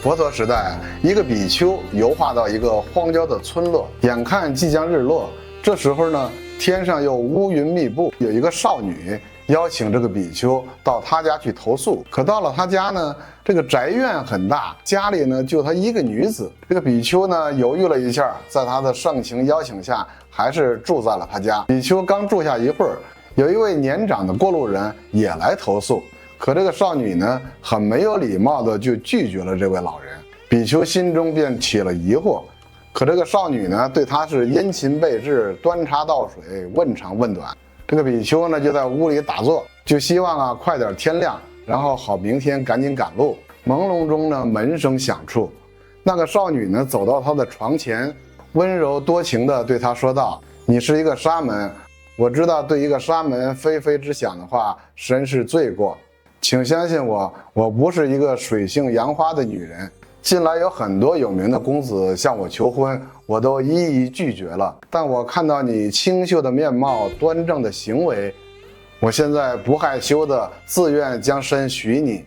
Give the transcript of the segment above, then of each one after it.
佛陀时代，一个比丘游化到一个荒郊的村落，眼看即将日落，这时候呢，天上又乌云密布，有一个少女邀请这个比丘到她家去投宿。可到了她家呢，这个宅院很大，家里呢就她一个女子。这个比丘呢犹豫了一下，在她的盛情邀请下，还是住在了她家。比丘刚住下一会儿，有一位年长的过路人也来投宿。可这个少女呢，很没有礼貌的就拒绝了这位老人。比丘心中便起了疑惑，可这个少女呢，对他是殷勤备至，端茶倒水，问长问短。这个比丘呢，就在屋里打坐，就希望快点天亮，然后好明天赶紧赶路。朦胧中呢，门声响处，那个少女呢，走到他的床前，温柔多情的对他说道：“你是一个沙门，我知道对一个沙门非非之想的话，深是罪过。请相信我，我不是一个水性杨花的女人。近来有很多有名的公子向我求婚，我都一一拒绝了。但我看到你清秀的面貌、端正的行为，我现在不害羞的自愿将身许你，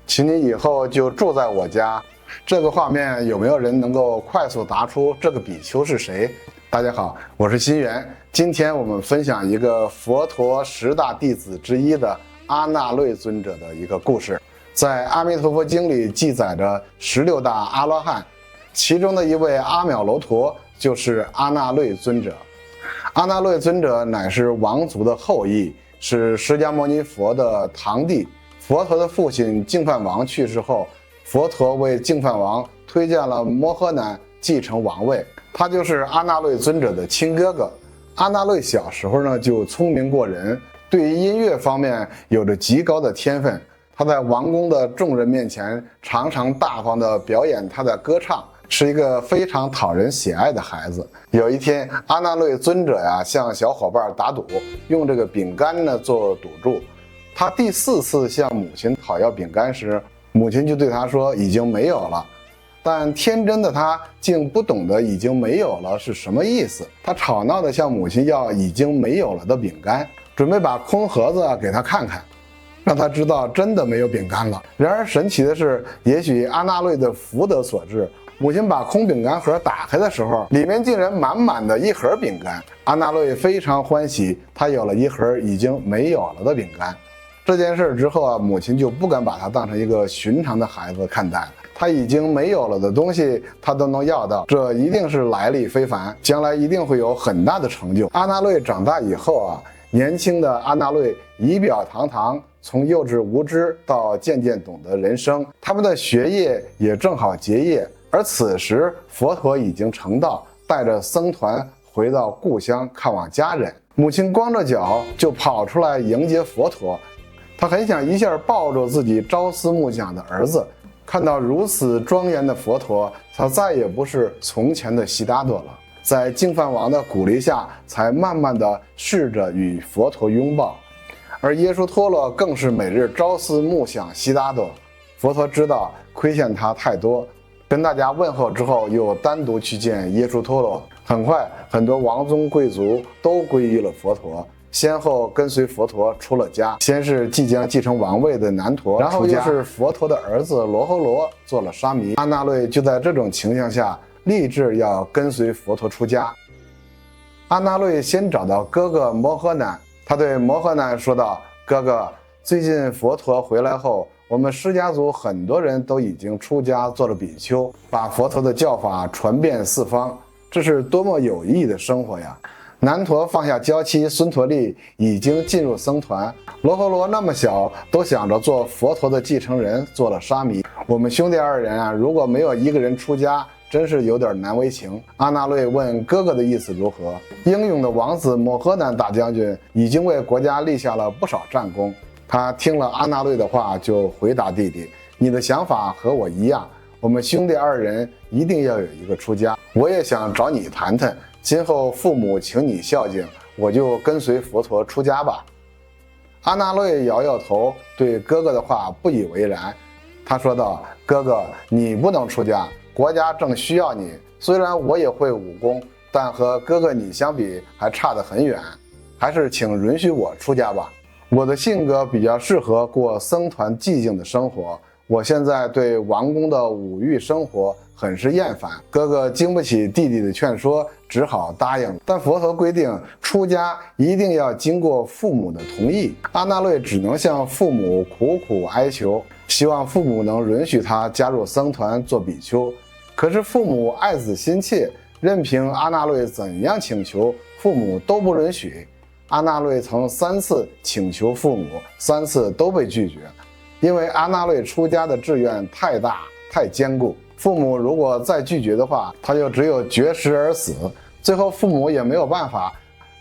请你以后就住在我家。”这个画面有没有人能够快速答出这个比丘是谁？大家好，我是心源。今天我们分享一个佛陀10大弟子之一的阿那律尊者的一个故事。在《阿弥陀佛经》里记载着16大阿罗汉，其中的一位阿渺楼陀就是阿那律尊者。阿那律尊者乃是王族的后裔，是释迦牟尼佛的堂弟。佛陀的父亲净饭王去世后，佛陀为净饭王推荐了摩诃南继承王位，他就是阿那律尊者的亲哥哥。阿那律小时候呢就聪明过人，对于音乐方面有着极高的天分。他在王宫的众人面前常常大方地表演他的歌唱，是一个非常讨人喜爱的孩子。有一天，阿那律尊者向小伙伴打赌，用这个饼干呢做赌注。他第4次向母亲讨要饼干时，母亲就对他说已经没有了。但天真的他竟不懂得已经没有了是什么意思。他吵闹地向母亲要已经没有了的饼干，准备把空盒子给他看看，让他知道真的没有饼干了。然而神奇的是，也许阿那律的福德所致，母亲把空饼干盒打开的时候，里面竟然满满的一盒饼干。阿那律非常欢喜，他有了一盒已经没有了的饼干。这件事之后母亲就不敢把他当成一个寻常的孩子看待。他已经没有了的东西他都能要到，这一定是来历非凡，将来一定会有很大的成就。阿那律长大以后年轻的阿那律仪表堂堂，从幼稚无知到渐渐懂得人生，他们的学业也正好结业。而此时佛陀已经成道，带着僧团回到故乡看望家人。母亲光着脚就跑出来迎接佛陀，他很想一下抱住自己朝思暮想的儿子。看到如此庄严的佛陀，他再也不是从前的悉达多了。在净饭王的鼓励下，才慢慢地试着与佛陀拥抱。而耶输陀罗更是每日朝思暮想悉达多。佛陀知道亏欠他太多，跟大家问候之后，又单独去见耶输陀罗。很快，很多王宗贵族都皈依了佛陀，先后跟随佛陀出了家。先是即将继承王位的难陀，然后又是佛陀的儿子罗睺罗做了沙弥。阿那律就在这种情况下立志要跟随佛陀出家。阿那律先找到哥哥摩诃南，他对摩诃南说道：“哥哥，最近佛陀回来后，我们释迦族很多人都已经出家做了比丘，把佛陀的教法传遍四方，这是多么有意义的生活呀！”南陀放下娇妻孙陀利，已经进入僧团。罗睺罗那么小，都想着做佛陀的继承人，做了沙弥。我们兄弟2人如果没有一个人出家，真是有点难为情。阿那律问哥哥的意思如何？英勇的王子摩诃南大将军已经为国家立下了不少战功。他听了阿那律的话，就回答弟弟：“你的想法和我一样，我们兄弟2人一定要有一个出家。我也想找你谈谈，今后父母请你孝敬，我就跟随佛陀出家吧。”阿那律摇摇头，对哥哥的话不以为然。他说道：“哥哥，你不能出家，国家正需要你。虽然我也会武功，但和哥哥你相比还差得很远，还是请允许我出家吧。我的性格比较适合过僧团寂静的生活，我现在对王宫的五欲生活很是厌烦。哥哥经不起弟弟的劝说，只好答应。但佛陀规定，出家一定要经过父母的同意。阿那律只能向父母苦苦哀求，希望父母能允许他加入僧团做比丘。可是父母爱子心切，任凭阿那律怎样请求，父母都不允许。阿那律曾3次请求父母，3次都被拒绝，因为阿那律出家的志愿太大太坚固，父母如果再拒绝的话，他就只有绝食而死。最后父母也没有办法，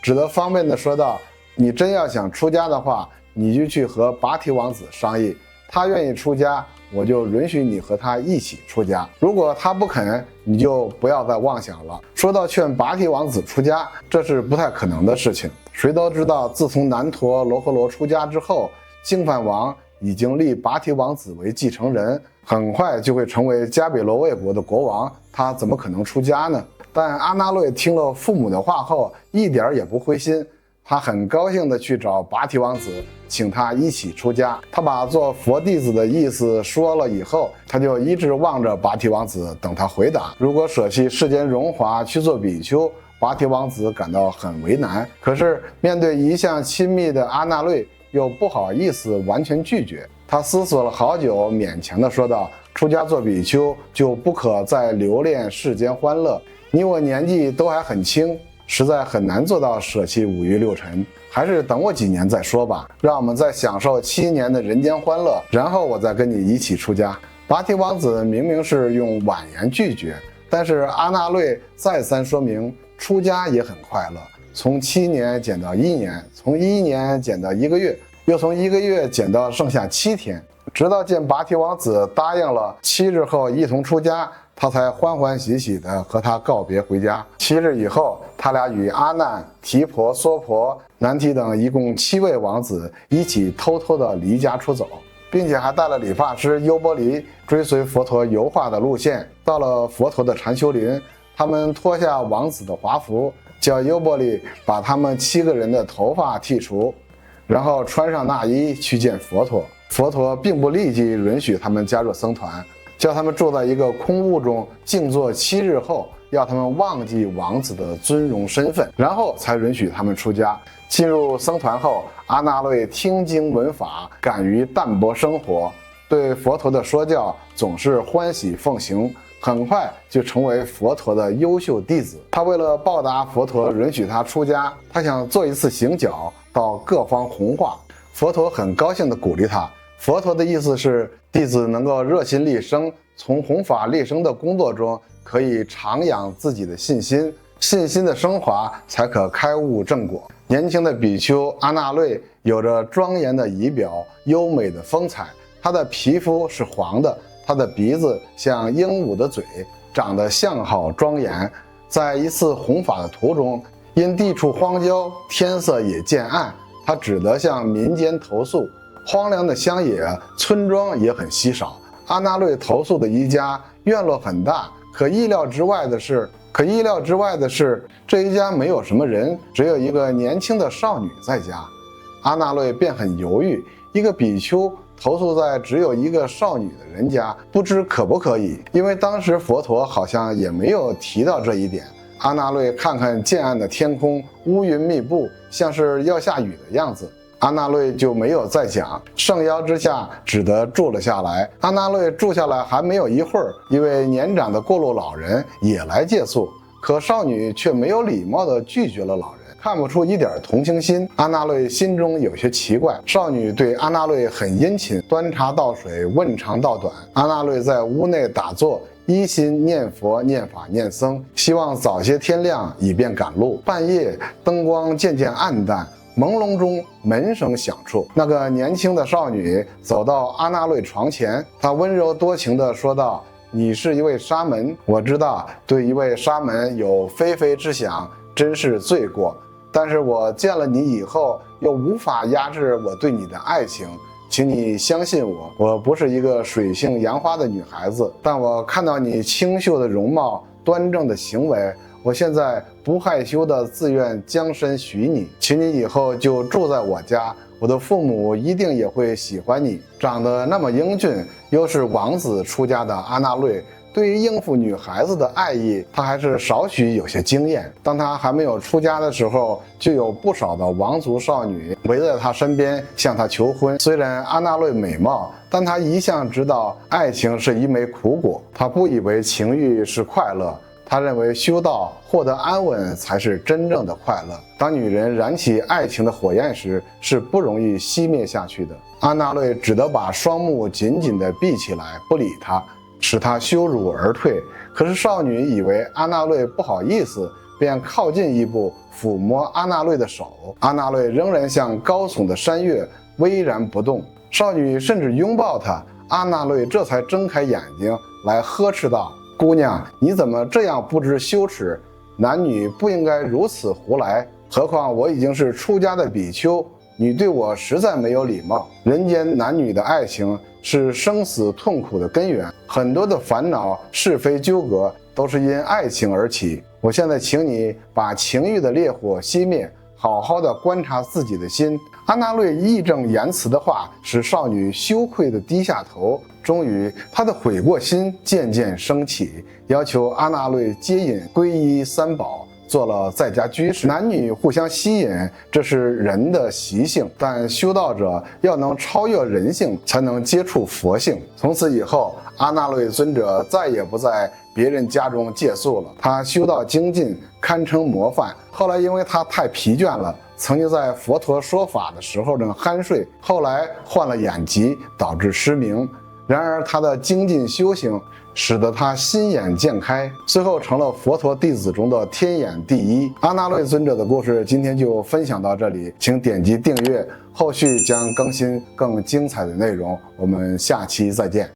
只得方便地说道：你真要想出家的话，你就去和跋提王子商议，他愿意出家，我就允许你和他一起出家，如果他不肯，你就不要再妄想了。说到劝跋提王子出家，这是不太可能的事情。谁都知道，自从南陀罗诃罗出家之后，净饭王已经立跋提王子为继承人，很快就会成为迦毗罗卫国的国王，他怎么可能出家呢？但阿那律听了父母的话后，一点也不灰心，他很高兴地去找跋提王子，请他一起出家。他把做佛弟子的意思说了以后，他就一直望着跋提王子，等他回答。如果舍弃世间荣华去做比丘，跋提王子感到很为难，可是面对一向亲密的阿那律，又不好意思完全拒绝。他思索了好久，勉强地说道：出家做比丘，就不可再留恋世间欢乐。你我年纪都还很轻，实在很难做到舍弃五欲六尘，还是等我几年再说吧，让我们再享受7年的人间欢乐，然后我再跟你一起出家。跋提王子明明是用婉言拒绝，但是阿那律再三说明，出家也很快乐，从7年减到1年，从1年减到1个月，又从1个月减到剩下7天，直到见跋提王子答应了7日后一同出家，他才欢欢喜喜地和他告别回家。7日以后，他俩与阿难、提婆、娑婆、难提等一共7位王子一起偷偷地离家出走，并且还带了理发师优波离，追随佛陀游化的路线。到了佛陀的禅修林，他们脱下王子的华服，叫优波离把他们7个人的头发剃除，然后穿上那衣去见佛陀。佛陀并不立即允许他们加入僧团，叫他们住在一个空屋中静坐7日后，要他们忘记王子的尊荣身份，然后才允许他们出家。进入僧团后，阿那律听经闻法，敢于淡泊生活，对佛陀的说教总是欢喜奉行，很快就成为佛陀的优秀弟子。他为了报答佛陀允许他出家，他想做一次行脚，到各方弘化。佛陀很高兴地鼓励他。佛陀的意思是，弟子能够热心立生，从弘法立生的工作中可以常养自己的信心，信心的升华才可开悟正果。年轻的比丘阿那律有着庄严的仪表，优美的风采，他的皮肤是黄的，他的鼻子像鹦鹉的嘴，长得相好庄严。在一次弘法的途中，因地处荒郊，天色也渐暗，他只得向民间投诉。荒凉的乡野，村庄也很稀少。阿那律投诉的一家院落很大，可意料之外的是，这一家没有什么人，只有一个年轻的少女在家。阿那律便很犹豫，一个比丘投诉在只有一个少女的人家，不知可不可以？因为当时佛陀好像也没有提到这一点。阿那律看看渐暗的天空，乌云密布，像是要下雨的样子。阿那律就没有再讲，盛邀之下只得住了下来。阿那律住下来还没有一会儿，一位年长的过路老人也来借宿，可少女却没有礼貌地拒绝了老人，看不出一点同情心。阿那律心中有些奇怪，少女对阿那律很殷勤，端茶倒水，问长道短。阿那律在屋内打坐，一心念佛念法念僧，希望早些天亮以便赶路。半夜灯光渐渐暗淡，朦胧中门声响处，那个年轻的少女走到阿那律床前，她温柔多情地说道：你是一位沙门，我知道对一位沙门有非非之想真是罪过，但是我见了你以后又无法压制我对你的爱情，请你相信我，我不是一个水性杨花的女孩子，但我看到你清秀的容貌，端正的行为，我现在不害羞的自愿将身许你，请你以后就住在我家，我的父母一定也会喜欢你。长得那么英俊，又是王子出家的阿那瑞，对于应付女孩子的爱意，他还是少许有些经验。当他还没有出家的时候，就有不少的王族少女围在他身边向他求婚。虽然阿那瑞美貌，但他一向知道爱情是一枚苦果，他不以为情欲是快乐。他认为修道获得安稳才是真正的快乐。当女人燃起爱情的火焰时，是不容易熄灭下去的。阿那瑞只得把双目紧紧地闭起来，不理她，使她羞辱而退。可是少女以为阿那瑞不好意思，便靠近一步，抚摸阿那瑞的手。阿那瑞仍然像高耸的山岳，巍然不动。少女甚至拥抱他，阿那瑞这才睁开眼睛来呵斥道：姑娘，你怎么这样不知羞耻？男女不应该如此胡来，何况我已经是出家的比丘，你对我实在没有礼貌。人间男女的爱情是生死痛苦的根源，很多的烦恼是非纠葛都是因爱情而起。我现在请你把情欲的烈火熄灭，好好的观察自己的心。阿那瑞义正言辞的话使少女羞愧地低下头。终于，他的悔过心渐渐升起，要求阿那瑞接引皈依三宝，做了在家居士。男女互相吸引，这是人的习性，但修道者要能超越人性，才能接触佛性。从此以后，阿那瑞尊者再也不在别人家中借宿了，他修道精进，堪称模范。后来因为他太疲倦了，曾经在佛陀说法的时候呢酣睡，后来患了眼疾，导致失明。然而他的精进修行使得他心眼渐开，最后成了佛陀弟子中的天眼第一。阿那瑞尊者的故事今天就分享到这里，请点击订阅，后续将更新更精彩的内容。我们下期再见。